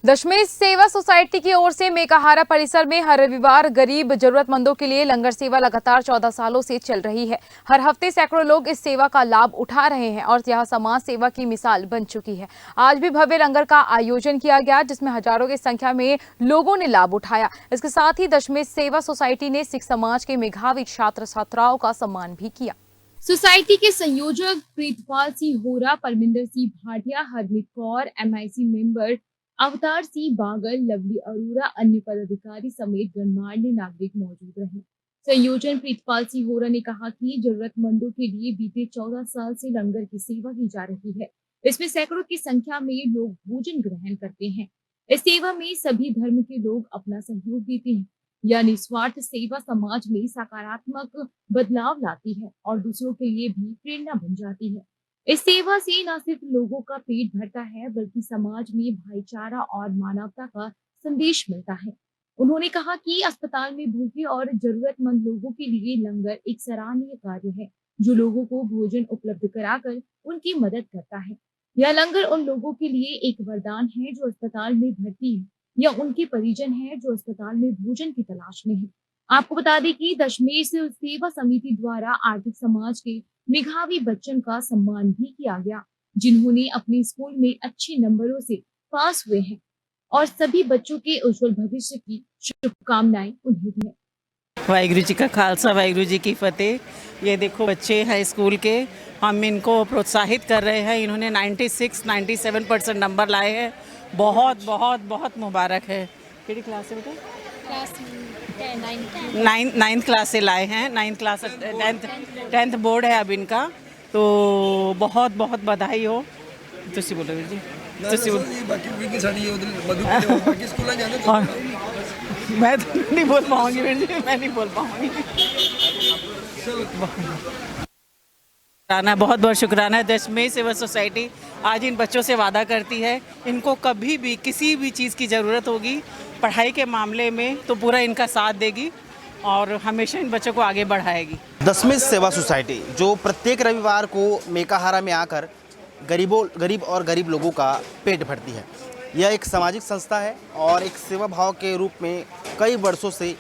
दशमेश सेवा सोसाइटी की ओर से मेकाहारा परिसर में हर रविवार गरीब जरूरतमंदों के लिए लंगर सेवा लगातार 14 सालों से चल रही है। हर हफ्ते सैकड़ों लोग इस सेवा का लाभ उठा रहे हैं और यह समाज सेवा की मिसाल बन चुकी है। आज भी भव्य लंगर का आयोजन किया गया, जिसमें हजारों की संख्या में लोगों ने लाभ उठाया। इसके साथ ही दशमेश सेवा सोसाइटी ने सिख समाज के मेधावी छात्र छात्राओं का सम्मान भी किया। सोसाइटी के संयोजक प्रीतपाल सिंह होरा, परमिंदर सिंह भाटिया, हरमीत कौर, MIC मेंबर अवतार सिंह बागल, लवली अरोरा, अन्य पदाधिकारी समेत गणमान्य नागरिक मौजूद रहे। संयोजन प्रीतपाल सिंह होरा ने कहा कि जरूरतमंदों के लिए बीते 14 साल से लंगर की सेवा की जा रही है। इसमें सैकड़ों की संख्या में लोग भोजन ग्रहण करते हैं। इस सेवा में सभी धर्म के लोग अपना सहयोग देते हैं। यह निस्वार्थ सेवा समाज में सकारात्मक बदलाव लाती है और दूसरों के लिए भी प्रेरणा बन जाती है। इस सेवा से न सिर्फ लोगों का पेट भरता है, बल्कि समाज में भाईचारा और मानवता का संदेश मिलता है। उन्होंने कहा कि अस्पताल में भूखे और जरूरतमंद लोगों के लिए लंगर एक सराहनीय कार्य है, जो लोगों को भोजन उपलब्ध कराकर उनकी मदद करता है। यह लंगर उन लोगों के लिए एक वरदान है जो अस्पताल में भर्ती है, या उनके परिजन है जो अस्पताल में भोजन की तलाश में है। आपको बता दें कि दशमेश सेवा समिति द्वारा आर्थिक समाज के मेधावी बच्चों का सम्मान भी किया गया, जिन्होंने अपने स्कूल में अच्छे नंबरों से पास हुए हैं, और सभी बच्चों के उज्जवल भविष्य की शुभकामनाएं उन्हें दी है। वाहिगुरु जी का खालसा, वाहिगुरु जी की फतेह। ये देखो बच्चे हैं स्कूल के, हम इनको प्रोत्साहित कर रहे हैं। इन्होंने 96-97% नंबर लाए हैं। बहुत बहुत बहुत मुबारक है। कितनी क्लास से बेटा? क्लास 9th क्लास से लाए हैं। 9th क्लास 10th बोर्ड है अब इनका, तो बहुत बहुत बधाई हो। तुसी बोलो वीर जी, तुसी बोलो। और मैं तो नहीं बोल पाऊंगी वीर जी, मैं नहीं बोल पाऊंगी। बहुत बहुत शुक्राना है। दशमेश सेवा सोसाइटी आज इन बच्चों से वादा करती है, इनको कभी भी किसी भी चीज़ की ज़रूरत होगी पढ़ाई के मामले में तो पूरा इनका साथ देगी और हमेशा इन बच्चों को आगे बढ़ाएगी। दशमेश सेवा सोसाइटी जो प्रत्येक रविवार को मेकाहारा में आकर गरीब और गरीब लोगों का पेट भरती है, यह एक सामाजिक संस्था है और एक सेवा भाव के रूप में कई वर्षों से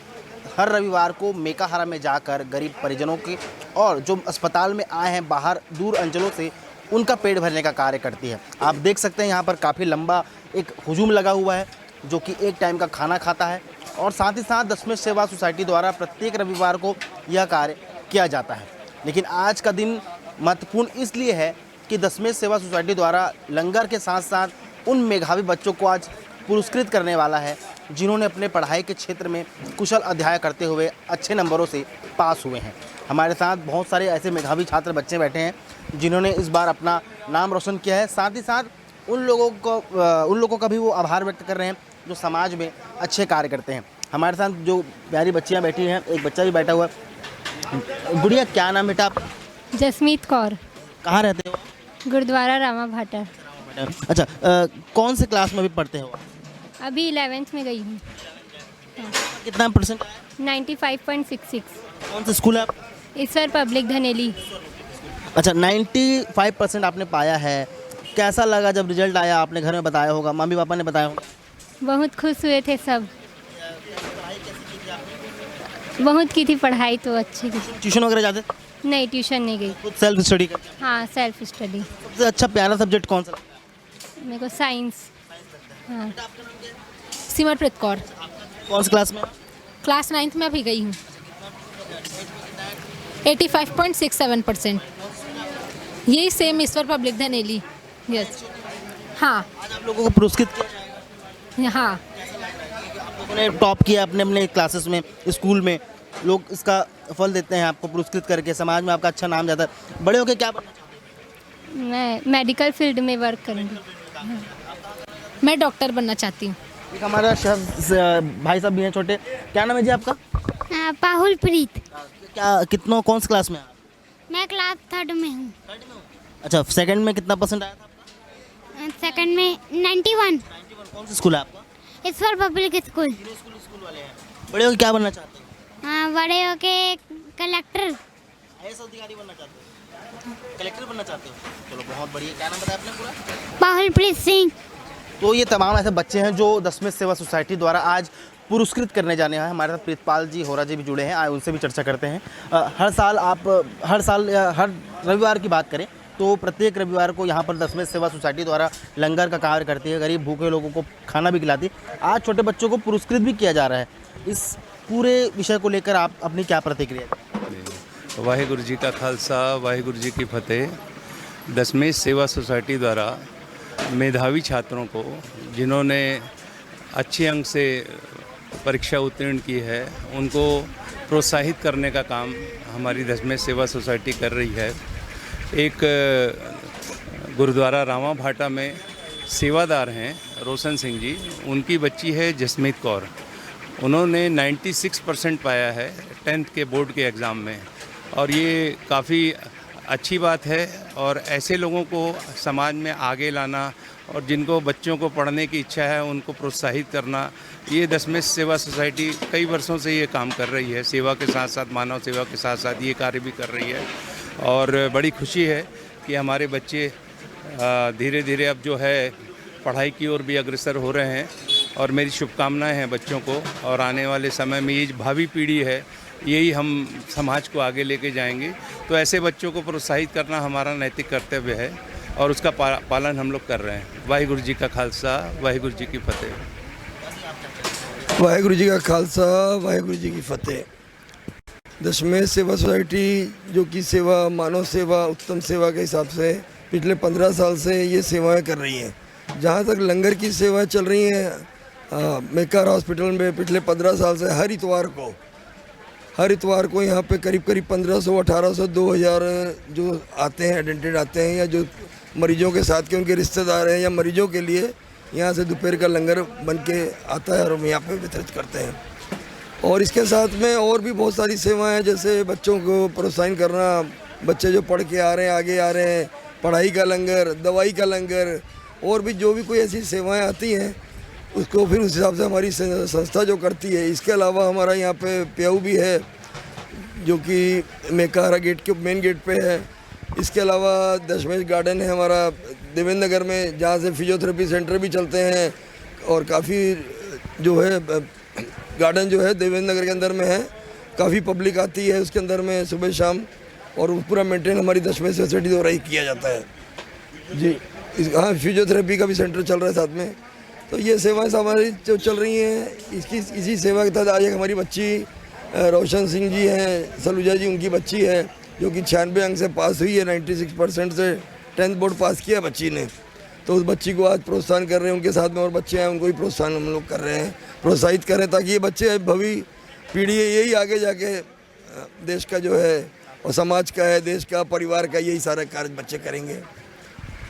हर रविवार को मेकाहारा में जाकर गरीब परिजनों के और जो अस्पताल में आए हैं बाहर दूर अंचलों से, उनका पेट भरने का कार्य करती है। आप देख सकते हैं यहाँ पर काफ़ी लंबा एक हुजूम लगा हुआ है जो कि एक टाइम का खाना खाता है, और साथ ही साथ दशमेश सेवा सोसाइटी द्वारा प्रत्येक रविवार को यह कार्य किया जाता है। लेकिन आज का दिन महत्वपूर्ण इसलिए है कि दशमेश सेवा सोसाइटी द्वारा लंगर के साथ साथ उन मेधावी बच्चों को आज पुरस्कृत करने वाला है जिन्होंने अपने पढ़ाई के क्षेत्र में कुशल अध्याय करते हुए अच्छे नंबरों से पास हुए हैं। हमारे साथ बहुत सारे ऐसे मेधावी छात्र बच्चे बैठे हैं जिन्होंने इस बार अपना नाम रोशन किया है। साथ ही साथ उन लोगों का भी वो आभार व्यक्त कर रहे हैं जो समाज में अच्छे कार्य करते हैं। हमारे साथ जो प्यारी बच्चियाँ बैठी हैं, एक बच्चा भी बैठा हुआ है। गुड़िया, क्या नाम बेटा आप? जसमीत कौर। कहाँ रहते हो? गुरुद्वारा रामा भाटा। अच्छा, कौन से क्लास में भी पढ़ते हो? अभी 11th में गई हूँ। कितना परसेंट? 95.66। कौन सा स्कूल है आप? ईश्वर पब्लिक धनेली। अच्छा, 95% आपने पाया है। कैसा लगा जब रिजल्ट आया? आपने घर में बताया होगा, मम्मी पापा ने बताया होगा? बहुत खुश हुए थे सब। बहुत की थी पढ़ाई तो अच्छी की। ट्यूशन वगैरह जाते? नहीं, ट्यूशन नहीं गई। खुद सेल्फ स्टडी करते? हाँ, सेल्फ स्टडी। सबसे अच्छा प्यारा सब्जेक्ट कौन सा? मेरे को साइंस। हाँ। सिमरप्रीत कौर। कौन सी क्लास में? क्लास 9th में अभी गई हूँ। 85.67%। यही सेम ईश्वर पब्लिक धनेली। यस। हाँ। आज आप लोगों को पुरस्कृत किया जाएगा? हाँ। आप लोगों ने टॉप किया अपने अपने क्लासेस में, स्कूल में, लोग इसका फल देते हैं आपको पुरस्कृत करके, समाज में आपका अच्छा नाम जाता है। बड़े होकर क्या बनना चाहते हैं? मैं मेडिकल फील्ड में वर्क करूँगी। मैं डॉक्टर बनना चाहती हूँ। एक हमारा भाई साहब भी हैं छोटे। क्या नाम है जी आपका? पाहुल प्रीत। कौन सी क्लास में? मैं क्लास 3rd में हूँ। अच्छा, सेकंड में कितना परसेंट आया था आपका? सेकंड में 91। कौन सा स्कूल है आपका? ईश्वर पब्लिक स्कूल। स्कूल वाले हैं। बड़े होकर क्या बनना चाहते हो? बड़े होके कलेक्टर। IAS अधिकारी बनना चाहते हो? कलेक्टर बनना चाहते हो? चलो बहुत बढ़िया। क्या नाम बताया आपने पूरा? पाहुल प्रीत सिंह। तो ये तमाम ऐसे बच्चे हैं जो दशमेश सेवा सोसाइटी द्वारा आज पुरस्कृत करने जाने हैं। हमारे साथ प्रीतपाल जी होरा जी भी जुड़े हैं, आए उनसे भी चर्चा करते हैं। हर साल हर रविवार की बात करें तो प्रत्येक रविवार को यहाँ पर दशमेश सेवा सोसाइटी द्वारा लंगर का कार्य करती है, गरीब भूखे लोगों को खाना भी खिलाती है। आज छोटे बच्चों को पुरस्कृत भी किया जा रहा है। इस पूरे विषय को लेकर आप अपनी क्या प्रतिक्रिया? वाहिगुरु जी का खालसा, वाहिगुरु जी की फतेह। दशमेश सेवा सोसाइटी द्वारा मेधावी छात्रों को, जिन्होंने अच्छे अंक से परीक्षा उत्तीर्ण की है, उनको प्रोत्साहित करने का काम हमारी दशमेश सेवा सोसाइटी कर रही है। एक गुरुद्वारा रामा भाटा में सेवादार हैं रोशन सिंह जी, उनकी बच्ची है जसमीत कौर। उन्होंने 96% पाया है 10th के बोर्ड के एग्ज़ाम में, और ये काफ़ी अच्छी बात है। और ऐसे लोगों को समाज में आगे लाना और जिनको बच्चों को पढ़ने की इच्छा है उनको प्रोत्साहित करना, ये दशमेश सेवा सोसाइटी कई वर्षों से ये काम कर रही है। सेवा के साथ साथ, मानव सेवा के साथ साथ ये कार्य भी कर रही है। और बड़ी खुशी है कि हमारे बच्चे धीरे धीरे अब जो है पढ़ाई की ओर भी अग्रसर हो रहे हैं। और मेरी शुभकामनाएं हैं बच्चों को, और आने वाले समय में ये भावी पीढ़ी है, यही हम समाज को आगे लेके जाएंगे। तो ऐसे बच्चों को प्रोत्साहित करना हमारा नैतिक कर्तव्य है, और उसका पालन हम लोग कर रहे हैं। वाहिगुरु जी का खालसा, वाहिगुरु जी की फतेह। वाहिगुरु जी का खालसा, वाहिगुरु जी की फतेह। दशमेश सेवा सोसाइटी जो कि सेवा, मानव सेवा, उत्तम सेवा के हिसाब से पिछले 15 साल से ये सेवाएं कर रही हैं। जहाँ तक लंगर की सेवाएं चल रही हैं, मेकार हॉस्पिटल में पिछले 15 साल से हर इतवार को यहाँ पे करीब 1500, 1800, 2000 जो आते हैं, एडेंटेड आते हैं, या जो मरीजों के साथ के उनके रिश्तेदार हैं, या मरीजों के लिए यहाँ से दोपहर का लंगर बन के आता है और हम यहाँ पे वितरित करते हैं। और इसके साथ में और भी बहुत सारी सेवाएं हैं, जैसे बच्चों को प्रोत्साहन करना, बच्चे जो पढ़ के आ रहे हैं, आगे आ रहे हैं, पढ़ाई का लंगर, दवाई का लंगर, और भी जो भी कोई ऐसी सेवाएं आती हैं उसको फिर उस हिसाब से हमारी संस्था जो करती है। इसके अलावा हमारा यहाँ पे प्याऊ भी है जो कि मेकाहारा गेट के मेन गेट पे है। इसके अलावा दशमेश गार्डन है हमारा देवेंद्र नगर में, जहाँ से फिजियोथेरेपी सेंटर भी चलते हैं। और काफ़ी जो है गार्डन जो है देवेंद्र नगर के अंदर में है, काफ़ी पब्लिक आती है उसके अंदर में सुबह शाम, और पूरा मेंटेन हमारी दशमेश सोसाइटी द्वारा ही किया जाता है जी। हाँ, फिजियोथेरेपी का भी सेंटर चल रहा है साथ में। तो ये सेवाएं हमारी जो चल रही हैं, इसी सेवा के तहत आज एक हमारी बच्ची रोशन सिंह जी हैं, सलूजा जी उनकी बच्ची है, जो कि 96 अंक से पास हुई है, 96% से 10th बोर्ड पास किया बच्ची ने। तो उस बच्ची को आज प्रोत्साहन कर रहे हैं, उनके साथ में और बच्चे हैं, उनको भी प्रोत्साहन हम लोग कर रहे हैं, प्रोत्साहित कर रहे हैं, ताकि ये बच्चे भावी पीढ़ी यही आगे जाके देश का जो है, और समाज का है, देश का, परिवार का, यही सारा कार्य बच्चे करेंगे।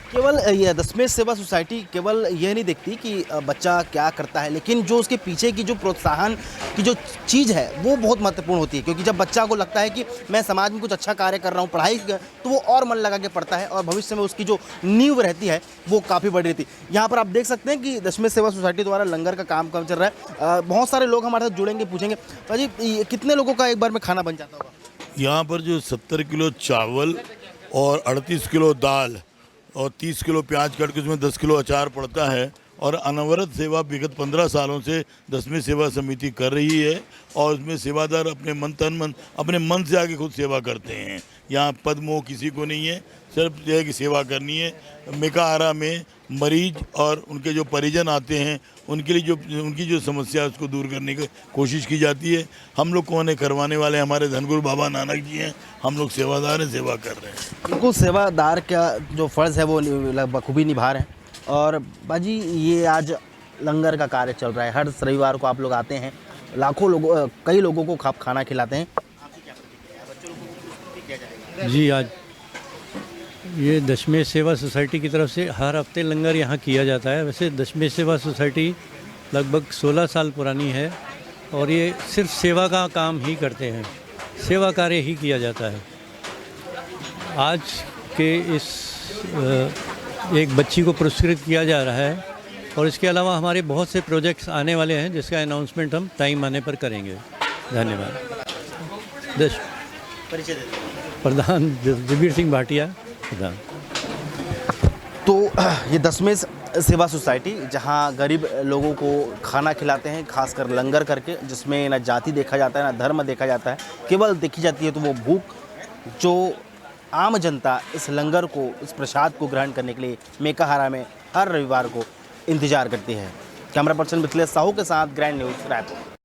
केवल ये दशमेश सेवा सोसाइटी केवल ये नहीं देखती कि बच्चा क्या करता है, लेकिन जो उसके पीछे की जो प्रोत्साहन की जो चीज़ है वो बहुत महत्वपूर्ण होती है। क्योंकि जब बच्चा को लगता है कि मैं समाज में कुछ अच्छा कार्य कर रहा हूँ, पढ़ाई, तो वो और मन लगा के पढ़ता है, और भविष्य में उसकी जो नींव रहती है वो काफ़ी बड़ी रहती है। यहाँ पर आप देख सकते हैं कि दशमेश सेवा सोसाइटी द्वारा लंगर का काम चल रहा है। बहुत सारे लोग हमारे साथ जुड़ेंगे, पूछेंगे भाजी कितने लोगों का एक बार में खाना बन जाता होगा? यहाँ पर जो 70 किलो चावल और 38 किलो दाल और 30 किलो प्याज काट के उसमें 10 किलो अचार पड़ता है। और अनवरत सेवा विगत 15 सालों से दशमेश सेवा समिति कर रही है, और उसमें सेवादार अपने अपने मन से आके खुद सेवा करते हैं। यहाँ पद मोह किसी को नहीं है, सिर्फ यह है कि सेवा करनी है। मेकाहारा में मरीज और उनके जो परिजन आते हैं, उनके लिए उनकी जो समस्या है उसको दूर करने की कोशिश की जाती है। हम लोग कौन है करवाने वाले, हमारे धनगुरु बाबा नानक जी हैं, हम लोग सेवादार हैं, सेवा कर रहे हैं। बिल्कुल, सेवादार का जो फ़र्ज़ है वो बखूबी निभा रहे हैं। और बाजी ये आज लंगर का कार्य चल रहा है, हर रविवार को आप लोग आते हैं, लाखों लोगों, कई लोगों को खाना खिलाते हैं। जी, आज ये दशमेश सेवा सोसाइटी की तरफ से हर हफ्ते लंगर यहाँ किया जाता है। वैसे दशमेश सेवा सोसाइटी लगभग 16 साल पुरानी है, और ये सिर्फ सेवा का काम ही करते हैं, सेवा कार्य ही किया जाता है। आज के इस एक बच्ची को पुरस्कृत किया जा रहा है, और इसके अलावा हमारे बहुत से प्रोजेक्ट्स आने वाले हैं, जिसका अनाउंसमेंट हम टाइम आने पर करेंगे। धन्यवाद। प्रधान जबीर सिंह भाटिया प्रधान। तो ये दशमेश सेवा सोसाइटी, जहां गरीब लोगों को खाना खिलाते हैं, खासकर लंगर करके, जिसमें ना जाति देखा जाता है ना धर्म देखा जाता है, केवल देखी जाती है तो वो भूख। जो आम जनता इस लंगर को, इस प्रसाद को ग्रहण करने के लिए मेकाहारा में हर रविवार को इंतजार करती है। कैमरा पर्सन मिथिलेश साहू के साथ ग्रैंड न्यूज़ रायपुर।